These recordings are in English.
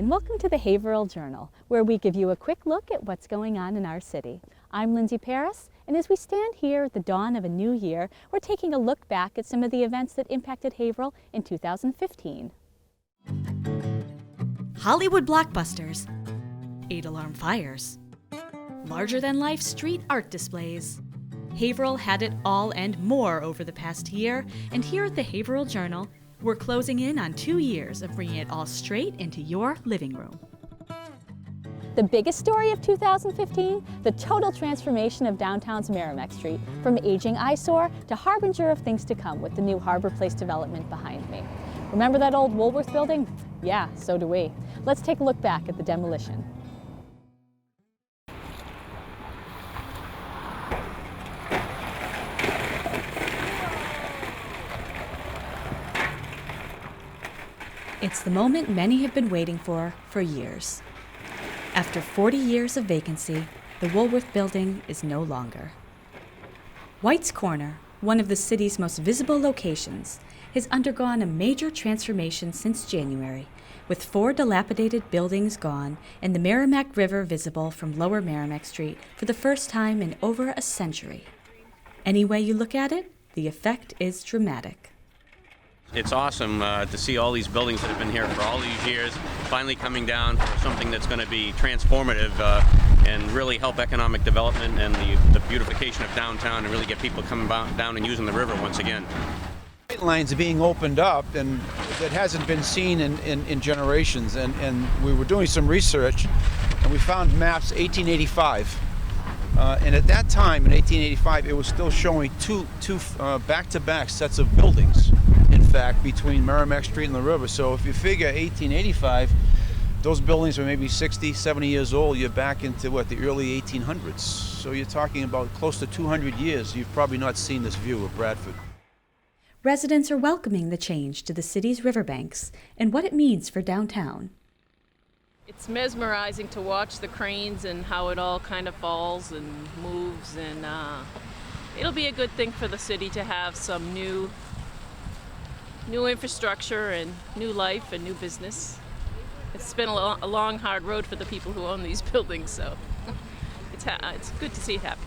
and welcome to the Haverhill Journal, where we give you a quick look at what's going on in our city. I'm Lindsay Paris, and as we stand here at the dawn of a new year, we're taking a look back at some of the events that impacted Haverhill in 2015. Hollywood blockbusters, 8-alarm fires, larger-than-life street art displays. Haverhill had it all and more over the past year, and here at the Haverhill Journal, we're closing in on 2 years of bringing it all straight into your living room. The biggest story of 2015, the total transformation of downtown's Merrimack Street, from aging eyesore to harbinger of things to come with the new Harbor Place development behind me. Remember that old Woolworth building? Yeah, so do we. Let's take a look back at the demolition. It's the moment many have been waiting for years. After 40 years of vacancy, the Woolworth building is no longer. White's Corner, one of the city's most visible locations, has undergone a major transformation since January, with 4 dilapidated buildings gone and the Merrimack River visible from Lower Merrimack Street for the first time in over a century. Any way you look at it, the effect is dramatic. It's awesome to see all these buildings that have been here for all these years finally coming down for something that's going to be transformative and really help economic development and the beautification of downtown and really get people coming down and using the river once again. Lines are being opened up, and that hasn't been seen in generations. And we were doing some research, and we found maps 1885. And at that time, in 1885, it was still showing two back-to-back sets of buildings, in fact, between Merrimack Street and the river. So if you figure 1885, those buildings are maybe 60, 70 years old. You're back into, the early 1800s. So you're talking about close to 200 years. You've probably not seen this view of Bradford. Residents are welcoming the change to the city's riverbanks and what it means for downtown. It's mesmerizing to watch the cranes and how it all kind of falls and moves, and it'll be a good thing for the city to have some new infrastructure and new life and new business. It's been a long, hard road for the people who own these buildings, so it's good to see it happen.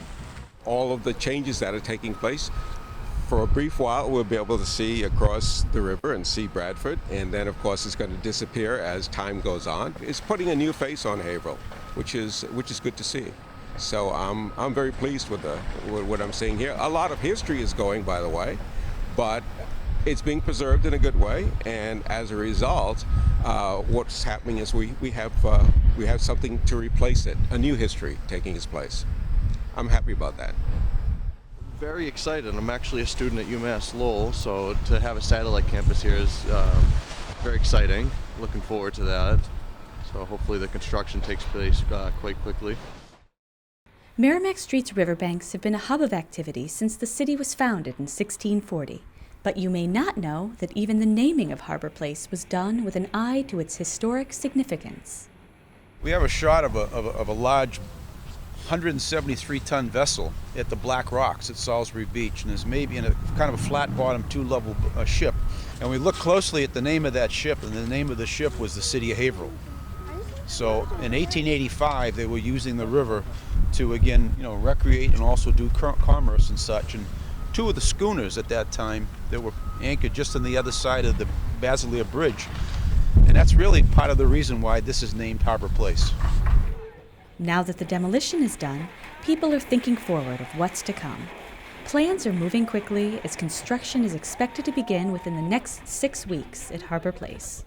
All of the changes that are taking place. For a brief while, we'll be able to see across the river and see Bradford, and then, of course, it's going to disappear as time goes on. It's putting a new face on Haverhill, which is good to see. So I'm very pleased with what I'm seeing here. A lot of history is going, by the way, but it's being preserved in a good way, and as a result, what's happening is we have something to replace it, a new history taking its place. I'm happy about that. Very excited. I'm actually a student at UMass Lowell, so to have a satellite campus here is very exciting. Looking forward to that. So hopefully the construction takes place quite quickly. Merrimack Street's riverbanks have been a hub of activity since the city was founded in 1640. But you may not know that even the naming of Harbor Place was done with an eye to its historic significance. We have a shot of a large 173-ton vessel at the Black Rocks at Salisbury Beach, and there's maybe in a kind of a flat-bottom 2-level ship. And we look closely at the name of that ship, and the name of the ship was the City of Haverhill. So in 1885, they were using the river to, again, recreate and also do commerce and such. And 2 of the schooners at that time that were anchored just on the other side of the Basileia Bridge. And that's really part of the reason why this is named Harbor Place. Now that the demolition is done, people are thinking forward of what's to come. Plans are moving quickly as construction is expected to begin within the next 6 weeks at Harbor Place.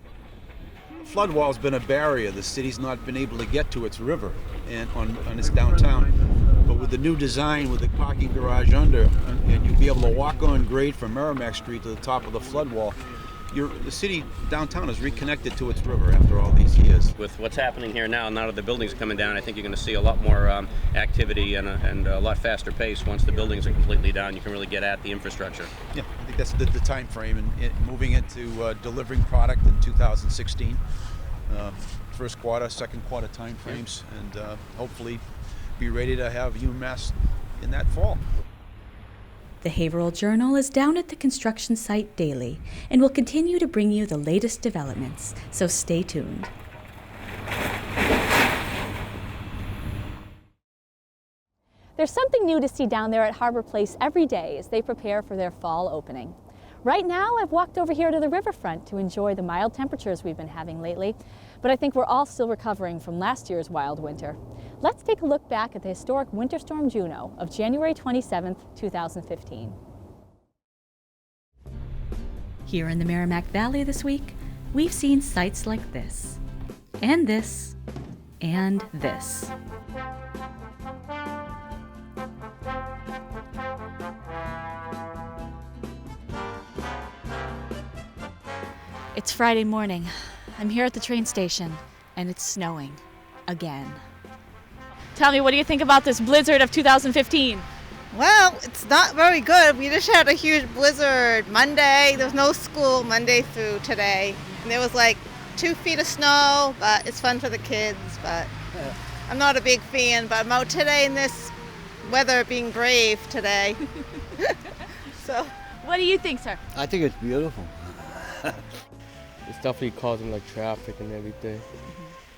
Flood wall's been a barrier. The city's not been able to get to its river and on its downtown. But with the new design, with the parking garage under, and you'll be able to walk on grade from Merrimack Street to the top of the flood wall, the city downtown is reconnected to its river after all these years. With what's happening here now that the buildings are coming down, I think you're going to see a lot more activity and a lot faster pace once the buildings are completely down. You can really get at the infrastructure. Yeah, I think that's the time frame, and moving into delivering product in 2016, first quarter, second quarter time frames, and hopefully be ready to have UMass in that fall. The Haverhill Journal is down at the construction site daily and will continue to bring you the latest developments, so stay tuned. There's something new to see down there at Harbor Place every day as they prepare for their fall opening. Right now, I've walked over here to the riverfront to enjoy the mild temperatures we've been having lately, but I think we're all still recovering from last year's wild winter. Let's take a look back at the historic Winter Storm Juno of January 27, 2015. Here in the Merrimack Valley this week, we've seen sights like this, and this, and this. It's Friday morning. I'm here at the train station, and it's snowing again. Tell me, what do you think about this blizzard of 2015? Well, it's not very good. We just had a huge blizzard Monday. There was no school Monday through today. And there was like 2 feet of snow, but it's fun for the kids. But I'm not a big fan, but I'm out today in this weather being brave today. So, What do you think, sir? I think it's beautiful. It's definitely causing like traffic and everything.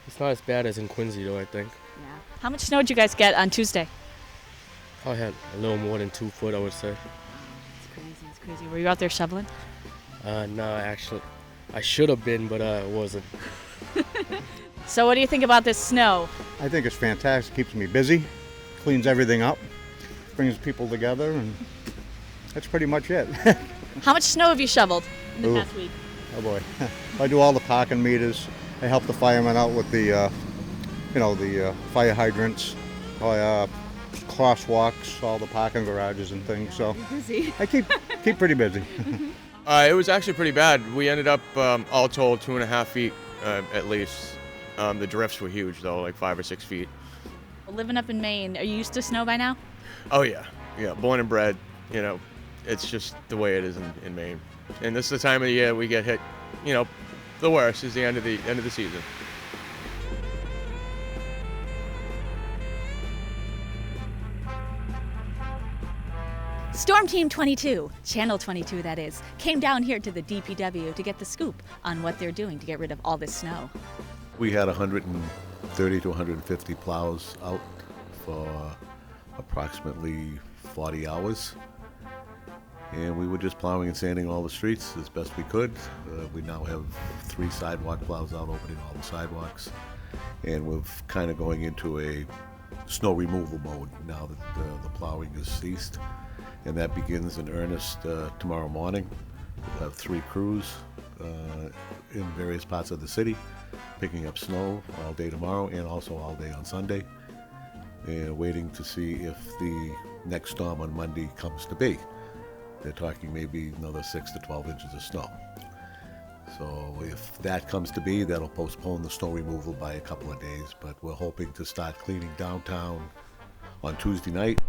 It's not as bad as in Quincy though, I think. Yeah. How much snow did you guys get on Tuesday? I had a little more than 2 foot, I would say. It's crazy. Were you out there shoveling? No, actually, I should have been, but I wasn't. So what do you think about this snow? I think it's fantastic. Keeps me busy, cleans everything up, brings people together, and that's pretty much it. How much snow have you shoveled in the Ooh. past week? Oh boy. I do all the parking meters. I help the firemen out with the, the fire hydrants, crosswalks, all the parking garages and things. So I keep pretty busy. It was actually pretty bad. We ended up, all told, 2.5 feet at least. The drifts were huge though, like 5 or 6 feet. Living up in Maine, are you used to snow by now? Oh yeah, born and bred. It's just the way it is in Maine. And this is the time of the year we get hit. The worst is the end of the season. Storm Team 22, Channel 22 that is, came down here to the DPW to get the scoop on what they're doing to get rid of all this snow. We had 130 to 150 plows out for approximately 40 hours. And we were just plowing and sanding all the streets as best we could. We now have 3 sidewalk plows out opening all the sidewalks. And we're kind of going into a snow removal mode now that the plowing has ceased. And that begins in earnest tomorrow morning. We'll have 3 crews in various parts of the city picking up snow all day tomorrow and also all day on Sunday. And waiting to see if the next storm on Monday comes to be. They're talking maybe another 6 to 12 inches of snow. So if that comes to be, that'll postpone the snow removal by a couple of days, but we're hoping to start cleaning downtown on Tuesday night.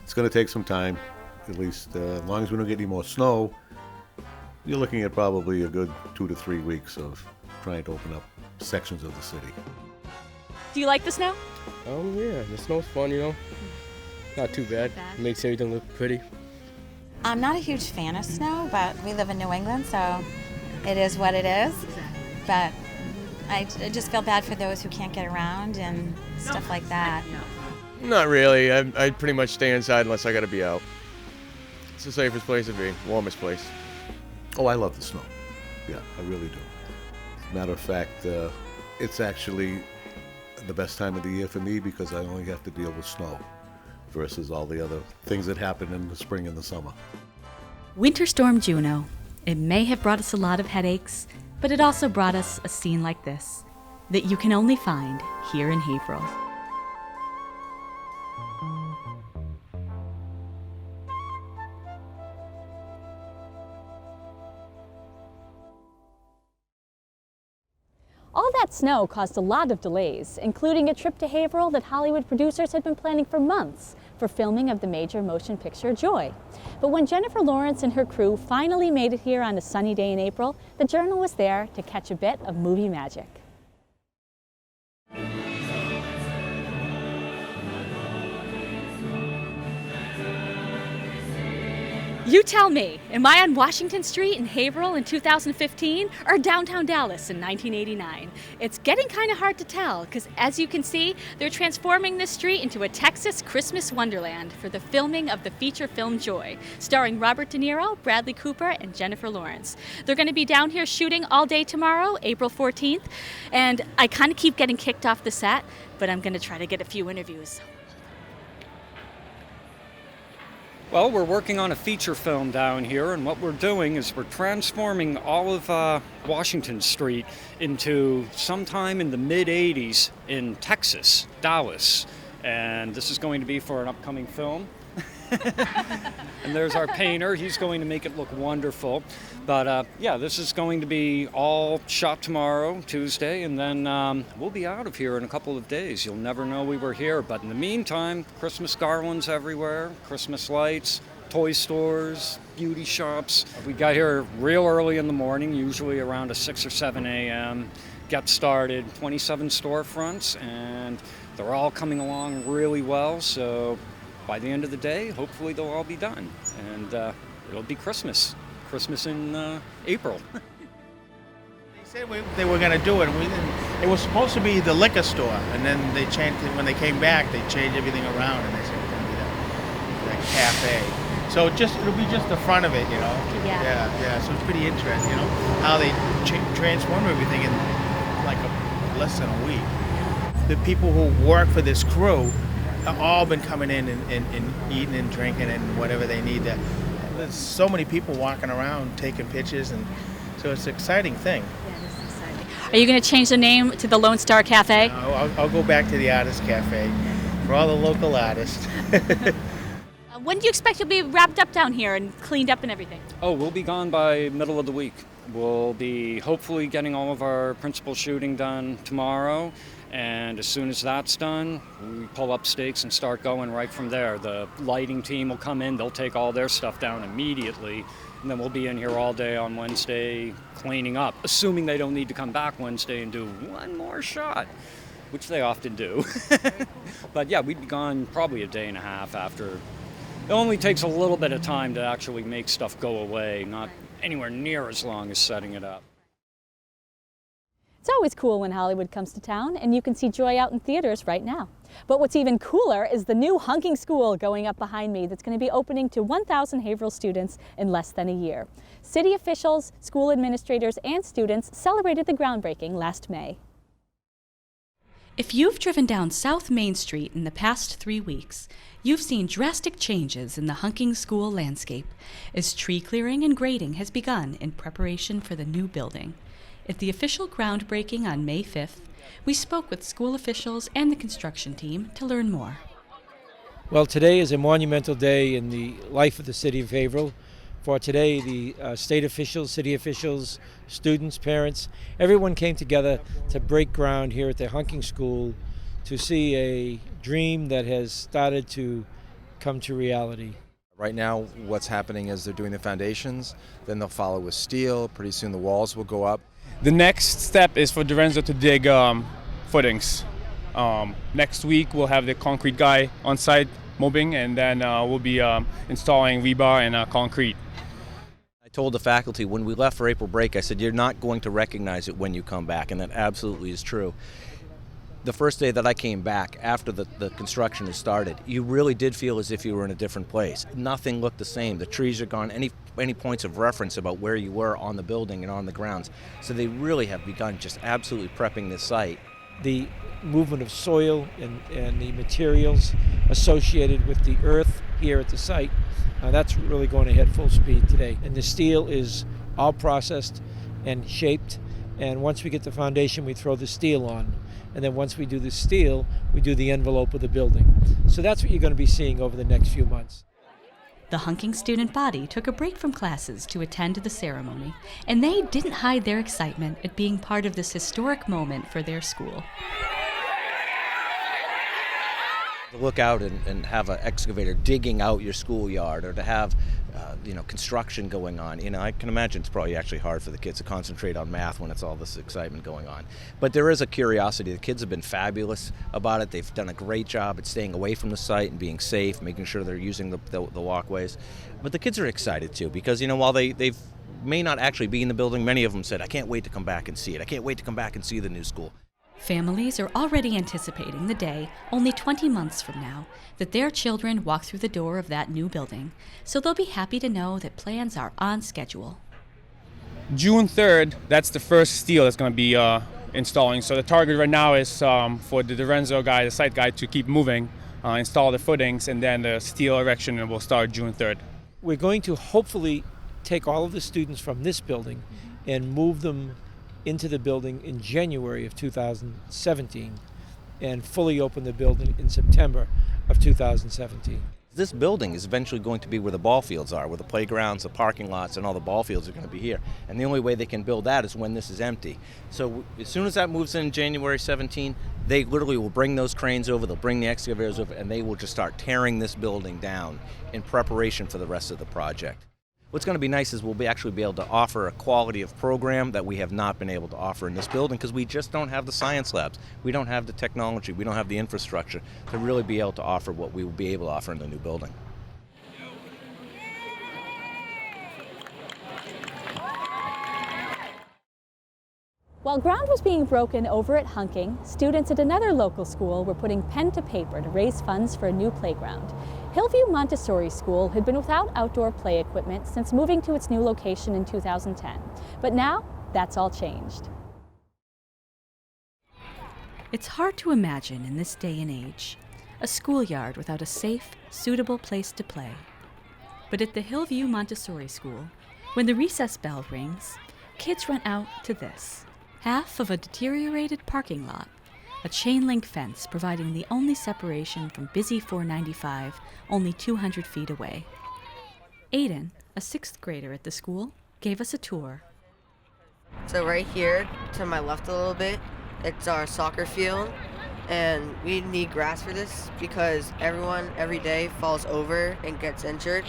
It's going to take some time, at least as long as we don't get any more snow. You're looking at probably a good 2 to 3 weeks of trying to open up sections of the city. Do you like the snow? Yeah, the snow's fun, Not too bad. Makes everything look pretty. I'm not a huge fan of snow, but we live in New England, so it is what it is. But I just feel bad for those who can't get around and stuff like that. Not really. I pretty much stay inside unless I got to be out. It's the safest place to be, warmest place. Oh, I love the snow. Yeah, I really do. Matter of fact, it's actually the best time of the year for me because I only have to deal with snow versus all the other things that happen in the spring and the summer. Winter Storm Juno. It may have brought us a lot of headaches, but it also brought us a scene like this that you can only find here in Haverhill. All that snow caused a lot of delays, including a trip to Haverhill that Hollywood producers had been planning for months for filming of the major motion picture Joy. But when Jennifer Lawrence and her crew finally made it here on a sunny day in April, the Journal was there to catch a bit of movie magic. You tell me, am I on Washington Street in Haverhill in 2015 or downtown Dallas in 1989? It's getting kind of hard to tell because, as you can see, they're transforming this street into a Texas Christmas wonderland for the filming of the feature film Joy, starring Robert De Niro, Bradley Cooper, and Jennifer Lawrence. They're going to be down here shooting all day tomorrow, April 14th, and I kind of keep getting kicked off the set, but I'm going to try to get a few interviews. Well, we're working on a feature film down here, and what we're doing is we're transforming all of Washington Street into sometime in the mid-'80s in Texas, Dallas. And this is going to be for an upcoming film. And there's our painter. He's going to make it look wonderful. But yeah, this is going to be all shot tomorrow, Tuesday, and then we'll be out of here in a couple of days. You'll never know we were here. But in the meantime, Christmas garlands everywhere, Christmas lights, toy stores, beauty shops. We got here real early in the morning, usually around 6 or 7 a.m. Get started, 27 storefronts, and they're all coming along really well. So by the end of the day, hopefully they'll all be done, and it'll be Christmas in April. They said they were going to do it. It was supposed to be the liquor store, and then they changed it. When they came back, they changed everything around, and they said it's going to be that cafe. So it'll be just the front of it, you know. Yeah. So it's pretty interesting, you know, how they transform everything in like less than a week. The people who work for this crew all been coming in and eating and drinking and whatever they need. There's so many people walking around taking pictures, and so it's an exciting thing. Yeah, it is exciting. Are you going to change the name to the Lone Star Cafe? I'll go back to the Artist Cafe for all the local artists. When do you expect you'll be wrapped up down here and cleaned up and everything? Oh, we'll be gone by middle of the week. We'll be hopefully getting all of our principal shooting done tomorrow. And as soon as that's done, we pull up stakes and start going right from there. The lighting team will come in, they'll take all their stuff down immediately, and then we'll be in here all day on Wednesday cleaning up, assuming they don't need to come back Wednesday and do one more shot, which they often do. But yeah, we'd be gone probably a day and a half after. It only takes a little bit of time to actually make stuff go away, not anywhere near as long as setting it up. It's always cool when Hollywood comes to town, and you can see Joy out in theaters right now. But what's even cooler is the new Hunking School going up behind me that's going to be opening to 1,000 Haverhill students in less than a year. City officials, school administrators, and students celebrated the groundbreaking last May. If you've driven down South Main Street in the past 3 weeks, you've seen drastic changes in the Hunking School landscape as tree clearing and grading has begun in preparation for the new building. At the official groundbreaking on May 5th, we spoke with school officials and the construction team to learn more. Well, today is a monumental day in the life of the city of Haverhill. For today, the state officials, city officials, students, parents, everyone came together to break ground here at the Hunking School to see a dream that has started to come to reality. Right now, what's happening is they're doing the foundations, then they'll follow with steel. Pretty soon the walls will go up. The next step is for Lorenzo to dig footings. Next week we'll have the concrete guy on site mobbing, and then we'll be installing rebar and concrete. I told the faculty when we left for April break, I said, you're not going to recognize it when you come back, and that absolutely is true. The first day that I came back after the construction had started, you really did feel as if you were in a different place. Nothing looked the same. The trees are gone. Any points of reference about where you were on the building and on the grounds. So they really have begun just absolutely prepping this site. The movement of soil and the materials associated with the earth here at the site, that's really going ahead full speed today. And the steel is all processed and shaped, and once we get the foundation, we throw the steel on. And then once we do the steel, we do the envelope of the building. So that's what you're going to be seeing over the next few months. The Hunking student body took a break from classes to attend the ceremony, and they didn't hide their excitement at being part of this historic moment for their school. To look out and have an excavator digging out your schoolyard, or to have construction going on. I can imagine it's probably actually hard for the kids to concentrate on math when it's all this excitement going on. But there is a curiosity. The kids have been fabulous about it. They've done a great job at staying away from the site and being safe, making sure they're using the walkways. But the kids are excited too, because while they've may not actually be in the building, many of them said, "I can't wait to come back and see it. I can't wait to come back and see the new school." Families are already anticipating the day, only 20 months from now, that their children walk through the door of that new building, so they'll be happy to know that plans are on schedule. June 3rd, that's the first steel that's going to be installing. So the target right now is for the DiRenzo guy, the site guy, to keep moving, install the footings, and then the steel erection will start June 3rd. We're going to hopefully take all of the students from this building and move them into the building in January of 2017 and fully open the building in September of 2017. This building is eventually going to be where the ball fields are, where the playgrounds, the parking lots, and all the ball fields are going to be here. And the only way they can build that is when this is empty. So as soon as that moves in January 17, they literally will bring those cranes over, they'll bring the excavators over, and they will just start tearing this building down in preparation for the rest of the project. What's going to be nice is we'll actually be able to offer a quality of program that we have not been able to offer in this building, because we just don't have the science labs. We don't have the technology. We don't have the infrastructure to really be able to offer what we will be able to offer in the new building. While ground was being broken over at Hunking, students at another local school were putting pen to paper to raise funds for a new playground. Hillview Montessori School had been without outdoor play equipment since moving to its new location in 2010. But now, that's all changed. It's hard to imagine in this day and age a schoolyard without a safe, suitable place to play. But at the Hillview Montessori School, when the recess bell rings, kids run out to this. Half of a deteriorated parking lot, a chain-link fence providing the only separation from busy 495, only 200 feet away. Aiden, a 6th grader at the school, gave us a tour. So right here, to my left a little bit, it's our soccer field, and we need grass for this because everyone every day falls over and gets injured.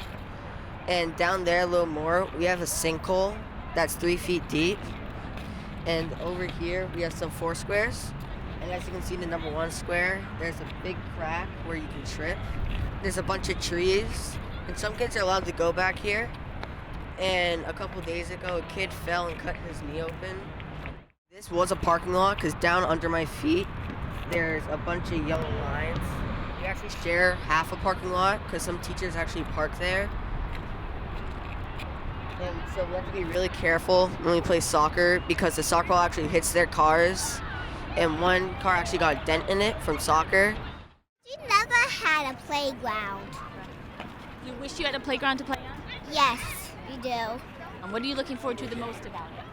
And down there a little more, we have a sinkhole that's 3 feet deep. And over here, we have some 4 squares. And as you can see in the number 1 square, there's a big crack where you can trip. There's a bunch of trees, and some kids are allowed to go back here. And a couple days ago, a kid fell and cut his knee open. This was a parking lot, because down under my feet, there's a bunch of yellow lines. We actually share half a parking lot, because some teachers actually park there. And so we have to be really careful when we play soccer, because the soccer ball actually hits their cars. And one car actually got a dent in it from soccer. We never had a playground. You wish you had a playground to play on? Yes, we do. And what are you looking forward to the most about it?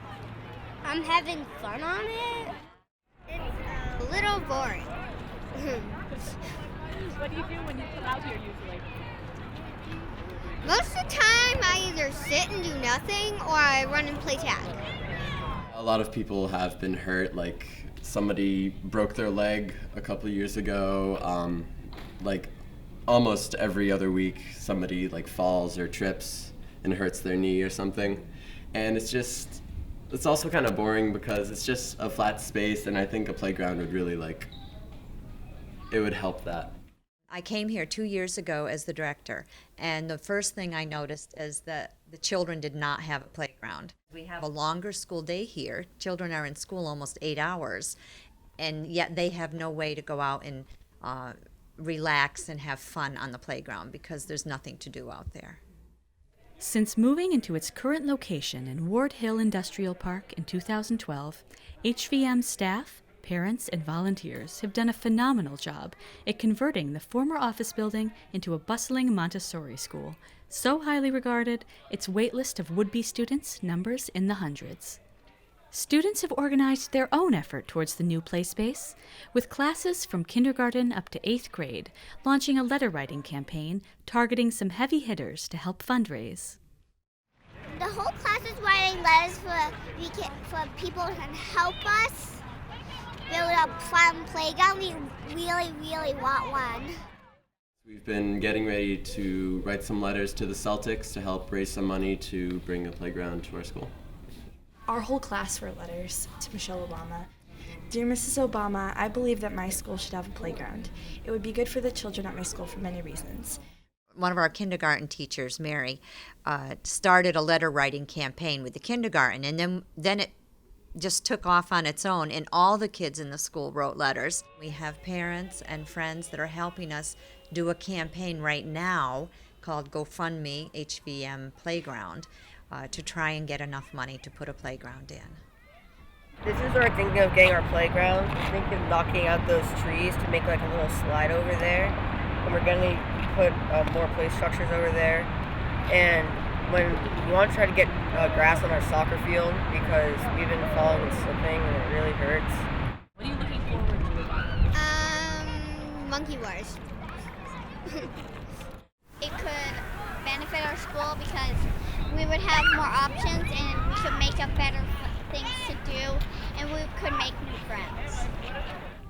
I'm having fun on it. It's a little boring. What do you do when you come out here usually? Most of the time I either sit and do nothing or I run and play tag. A lot of people have been hurt, like somebody broke their leg a couple of years ago. Like almost every other week somebody like falls or trips and hurts their knee or something. And it's also kind of boring because it's just a flat space, and I think a playground would really it would help that. I came here 2 years ago as the director, and the first thing I noticed is that the children did not have a playground. We have a longer school day here. Children are in school almost 8 hours, and yet they have no way to go out and relax and have fun on the playground because there's nothing to do out there. Since moving into its current location in Ward Hill Industrial Park in 2012, HVM staff, parents, and volunteers have done a phenomenal job at converting the former office building into a bustling Montessori school, so highly regarded, its waitlist of would-be students numbers in the hundreds. Students have organized their own effort towards the new play space, with classes from kindergarten up to 8th grade launching a letter-writing campaign targeting some heavy hitters to help fundraise. The whole class is writing letters for people who can help us build a fun playground. We really, really want one. We've been getting ready to write some letters to the Celtics to help raise some money to bring a playground to our school. Our whole class wrote letters to Michelle Obama. Dear Mrs. Obama, I believe that my school should have a playground. It would be good for the children at my school for many reasons. One of our kindergarten teachers, Mary, started a letter writing campaign with the kindergarten, and then it just took off on its own, and all the kids in the school wrote letters. We have parents and friends that are helping us do a campaign right now called GoFundMe HVM Playground to try and get enough money to put a playground in. This is where we're thinking of getting our playground. We're thinking of knocking out those trees to make like a little slide over there. And we're going to put more play structures over there. And when we want to try to get grass on our soccer field because we've been falling and slipping and it really hurts. What are you looking forward to? Monkey bars. It could benefit our school because we would have more options and we could make up better things to do and we could make new friends.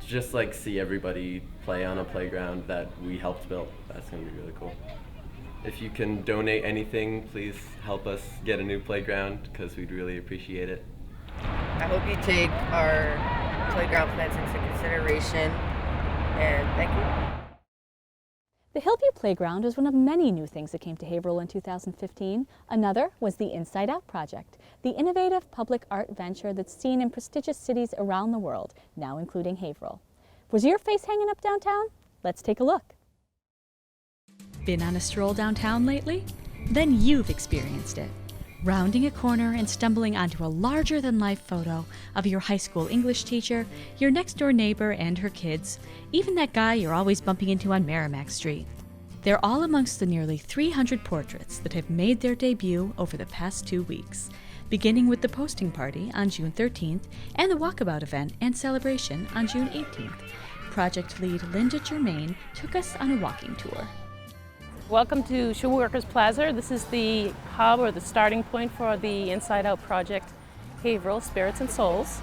Just like see everybody play on a playground that we helped build. That's going to be really cool. If you can donate anything, please help us get a new playground because we'd really appreciate it. I hope you take our playground plans into consideration and thank you. The Hillview Playground was one of many new things that came to Haverhill in 2015. Another was the Inside Out project, the innovative public art venture that's seen in prestigious cities around the world, now including Haverhill. Was your face hanging up downtown? Let's take a look. Been on a stroll downtown lately? Then you've experienced it. Rounding a corner and stumbling onto a larger-than-life photo of your high school English teacher, your next-door neighbor and her kids, even that guy you're always bumping into on Merrimack Street. They're all amongst the nearly 300 portraits that have made their debut over the past 2 weeks, beginning with the posting party on June 13th and the walkabout event and celebration on June 18th. Project lead Linda Germain took us on a walking tour. Welcome to Shawmut Workers Plaza. This is the hub or the starting point for the Inside Out project, Haverhill Spirits and Souls,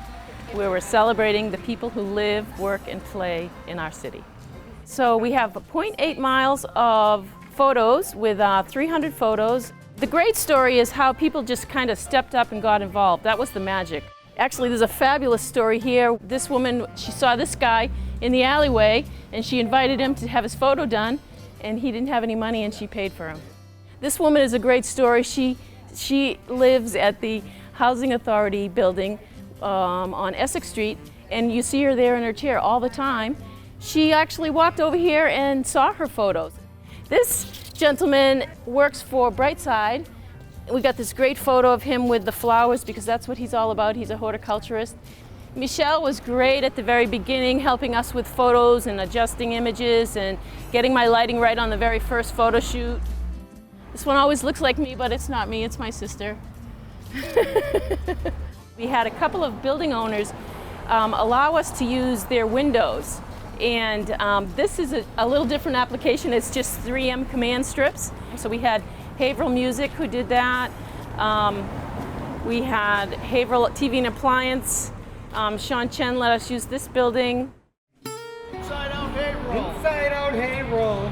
where we're celebrating the people who live, work, and play in our city. So we have 0.8 miles of photos with 300 photos. The great story is how people just kind of stepped up and got involved. That was the magic. Actually, there's a fabulous story here. This woman, she saw this guy in the alleyway and she invited him to have his photo done. And he didn't have any money and she paid for him. This woman is a great story. She lives at the Housing Authority building on Essex Street, and you see her there in her chair all the time. She actually walked over here and saw her photos. This gentleman works for Brightside. We got this great photo of him with the flowers because that's what he's all about. He's a horticulturist. Michelle was great at the very beginning, helping us with photos and adjusting images and getting my lighting right on the very first photo shoot. This one always looks like me, but it's not me, it's my sister. We had a couple of building owners allow us to use their windows. And this is a little different application. It's just 3M command strips. So we had Haverhill Music who did that. We had Haverhill TV and Appliance. Sean Chen let us use this building. Inside Out Haverhill! Inside Out Haverhill!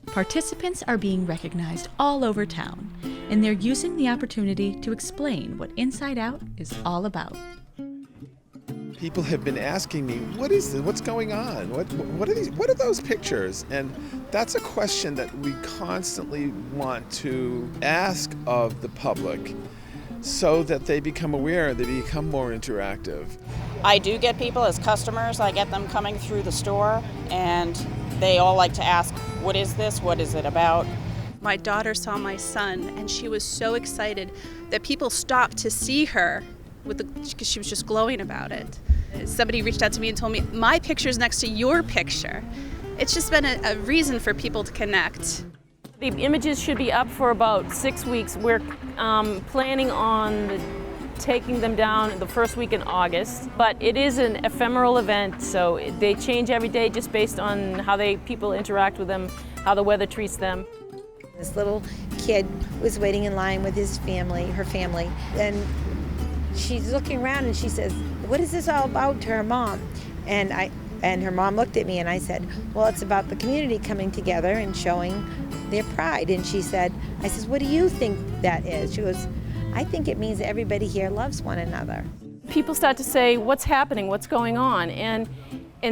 Participants are being recognized all over town, and they're using the opportunity to explain what Inside Out is all about. People have been asking me, what is this? What's going on? What are these? What are those pictures? And that's a question that we constantly want to ask of the public, so that they become aware, they become more interactive. I do get people as customers, I get them coming through the store, and they all like to ask, what is this? What is it about? My daughter saw my son, and she was so excited that people stopped to see her because she was just glowing about it. Somebody reached out to me and told me, my picture's next to your picture. It's just been a reason for people to connect. The images should be up for about 6 weeks. We're planning on taking them down the first week in August, but it is an ephemeral event, so they change every day just based on how people interact with them, how the weather treats them. This little kid was waiting in line with his family, her family, and she's looking around and she says, what is this all about, to her mom? And And her mom looked at me and I said, well, it's about the community coming together and showing their pride. And she said, I says, what do you think that is? She goes, I think it means that everybody here loves one another. People start to say, what's happening, what's going on? And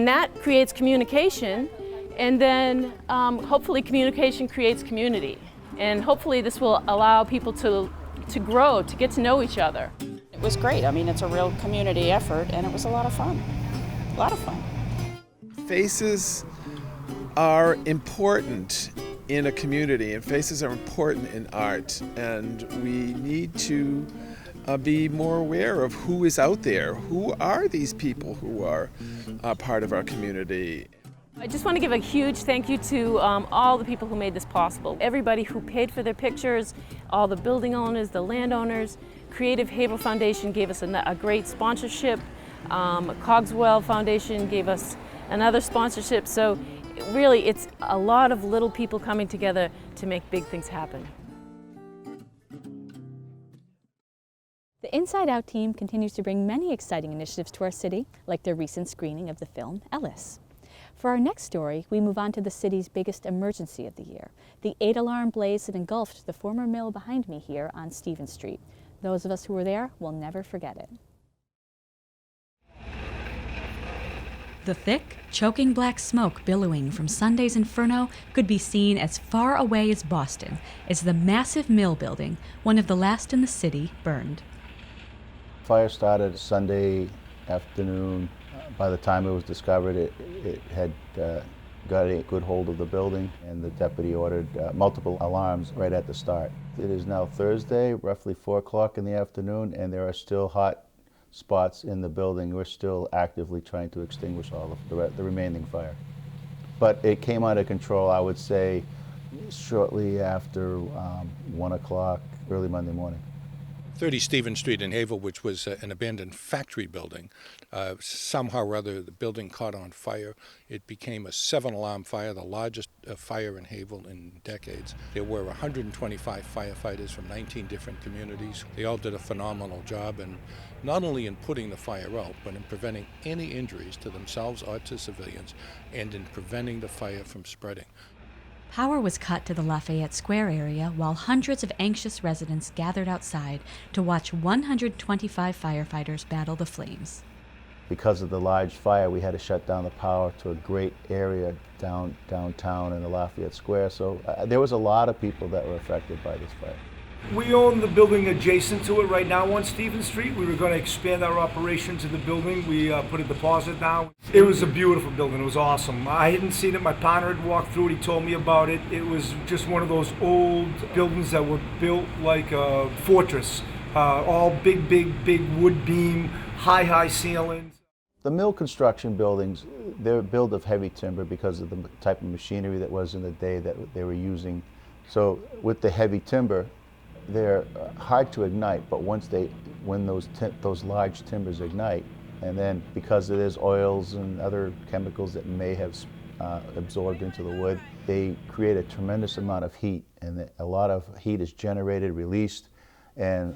that creates communication, and then hopefully communication creates community. And hopefully this will allow people to grow, to get to know each other. It was great. I mean, it's a real community effort, and it was a lot of fun. A lot of fun. Faces are important in a community, and faces are important in art, and we need to be more aware of who is out there. Who are these people who are part of our community? I just want to give a huge thank you to all the people who made this possible. Everybody who paid for their pictures, all the building owners, the landowners. Creative Haverhill Foundation gave us a great sponsorship. Cogswell Foundation gave us another sponsorship. So really, it's a lot of little people coming together to make big things happen. The Inside Out team continues to bring many exciting initiatives to our city, like their recent screening of the film Ellis. For our next story, we move on to the city's biggest emergency of the year, the 8-alarm blaze that engulfed the former mill behind me here on Stevens Street. Those of us who were there will never forget it. The thick, choking black smoke billowing from Sunday's inferno could be seen as far away as Boston as the massive mill building, one of the last in the city, burned. Fire started Sunday afternoon. By the time it was discovered, it had got a good hold of the building, and the deputy ordered multiple alarms right at the start. It is now Thursday, roughly 4 o'clock in the afternoon, and there are still hot spots in the building. We're still actively trying to extinguish all of the remaining fire. But it came out of control, I would say, shortly after 1 o'clock, early Monday morning. 30 Stevens Street in Haverhill, which was an abandoned factory building. Somehow or other, the building caught on fire. It became a 7-alarm fire, the largest fire in Haverhill in decades. There were 125 firefighters from 19 different communities. They all did a phenomenal job, and not only in putting the fire out, but in preventing any injuries to themselves or to civilians, and in preventing the fire from spreading. Power was cut to the Lafayette Square area while hundreds of anxious residents gathered outside to watch 125 firefighters battle the flames. Because of the large fire, we had to shut down the power to a great area downtown in the Lafayette Square, so there was a lot of people that were affected by this fire. We own the building adjacent to it right now on Stevens Street. We were going to expand our operations in the building. We put a deposit down. It was a beautiful building. It was awesome. I hadn't seen it. My partner had walked through it. He told me about it. It was just one of those old buildings that were built like a fortress. All big wood beam, high ceilings. The mill construction buildings, they're built of heavy timber because of the type of machinery that was in the day that they were using. So with the heavy timber, they're hard to ignite, but when those large timbers ignite, and then because there's oils and other chemicals that may have absorbed into the wood, they create a tremendous amount of heat, and a lot of heat is generated, released, and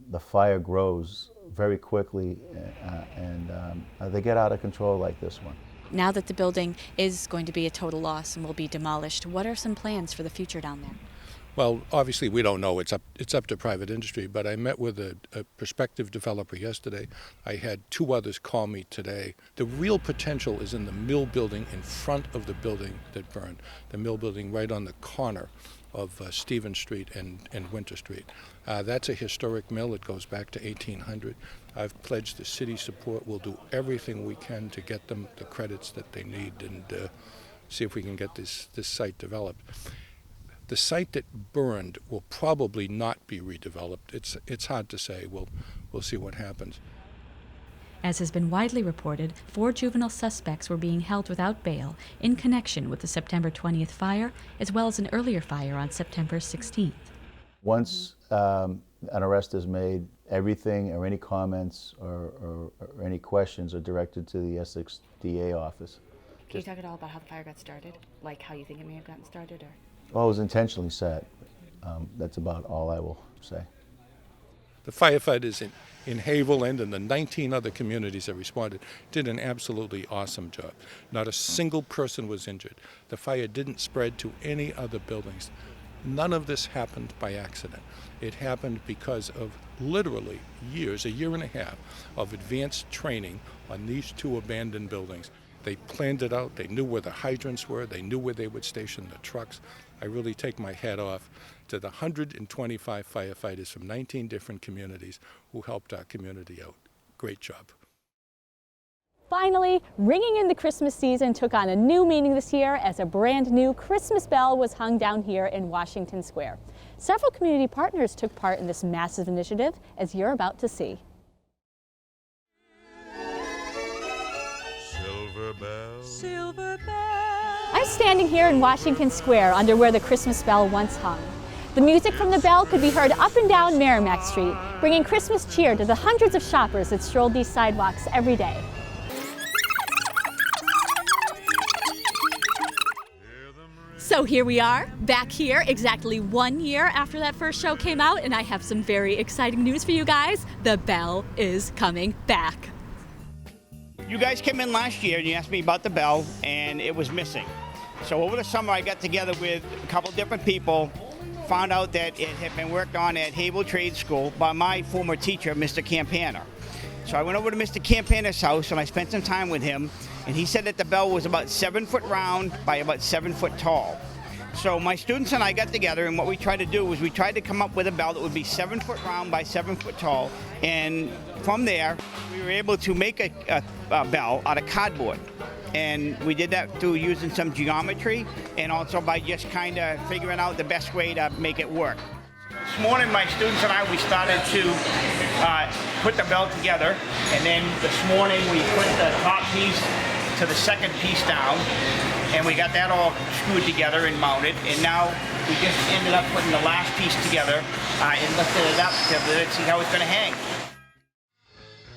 the fire grows very quickly, and they get out of control like this one. Now that the building is going to be a total loss and will be demolished, what are some plans for the future down there? Well, obviously we don't know. It's up to private industry, but I met with a prospective developer yesterday. I had 2 others call me today. The real potential is in the mill building in front of the building that burned, the mill building right on the corner of Stevens Street and Winter Street. That's a historic mill. It goes back to 1800. I've pledged the city support. We'll do everything we can to get them the credits that they need and see if we can get this site developed. The site that burned will probably not be redeveloped. It's hard to say. We'll see what happens. As has been widely reported, 4 juvenile suspects were being held without bail in connection with the September 20th fire, as well as an earlier fire on September 16th. Once an arrest is made, everything or any comments or any questions are directed to the Essex DA office. Can you talk at all about how the fire got started? Like how you think it may have gotten started? Or? Well, it was intentionally set. That's about all I will say. The firefighters in Haverhill and in the 19 other communities that responded did an absolutely awesome job. Not a single person was injured. The fire didn't spread to any other buildings. None of this happened by accident. It happened because of literally years, a year and a half, of advanced training on these two abandoned buildings. They planned it out. They knew where the hydrants were. They knew where they would station the trucks. I really take my hat off to the 125 firefighters from 19 different communities who helped our community out. Great job. Finally, ringing in the Christmas season took on a new meaning this year as a brand new Christmas bell was hung down here in Washington Square. Several community partners took part in this massive initiative, as you're about to see. Silver bell, silver bell. I'm standing here in Washington Square under where the Christmas bell once hung. The music from the bell could be heard up and down Merrimack Street, bringing Christmas cheer to the hundreds of shoppers that strolled these sidewalks every day. So here we are, back here exactly 1 year after that first show came out, and I have some very exciting news for you guys. The bell is coming back. You guys came in last year and you asked me about the bell, and it was missing. So over the summer I got together with a couple different people, found out that it had been worked on at Haverhill Trade School by my former teacher, Mr. Campana. So I went over to Mr. Campana's house and I spent some time with him, and he said that the bell was about 7 foot round by about 7 foot tall. So my students and I got together, and what we tried to do was we tried to come up with a bell that would be 7 foot round by 7 foot tall, and from there we were able to make a bell out of cardboard. And we did that through using some geometry and also by just kind of figuring out the best way to make it work. This morning my students and I, we started to put the bell together, and then this morning we put the top piece to the second piece down, and we got that all screwed together and mounted, and now we just ended up putting the last piece together and lifted it up to see how it's going to hang.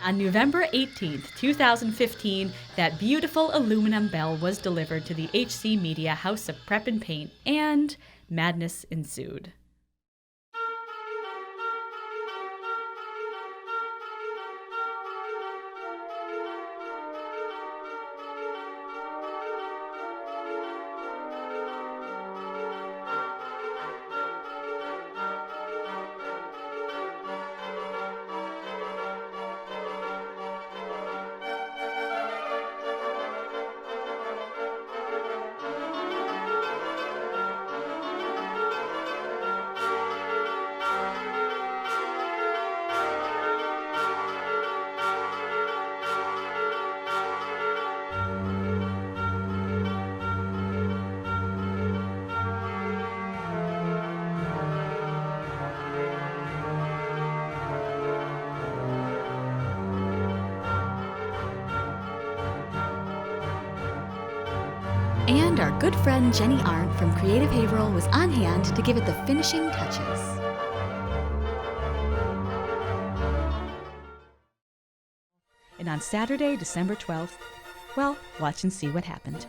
On November 18th, 2015, that beautiful aluminum bell was delivered to the HC Media House of Prep and Paint, and madness ensued. And our good friend Jenny Arndt from Creative Haverhill was on hand to give it the finishing touches. And on Saturday, December 12th, well, watch and see what happened.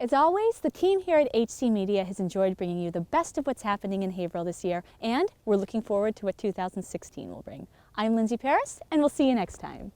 As always, the team here at HC Media has enjoyed bringing you the best of what's happening in Haverhill this year, and we're looking forward to what 2016 will bring. I'm Lindsay Paris, and we'll see you next time.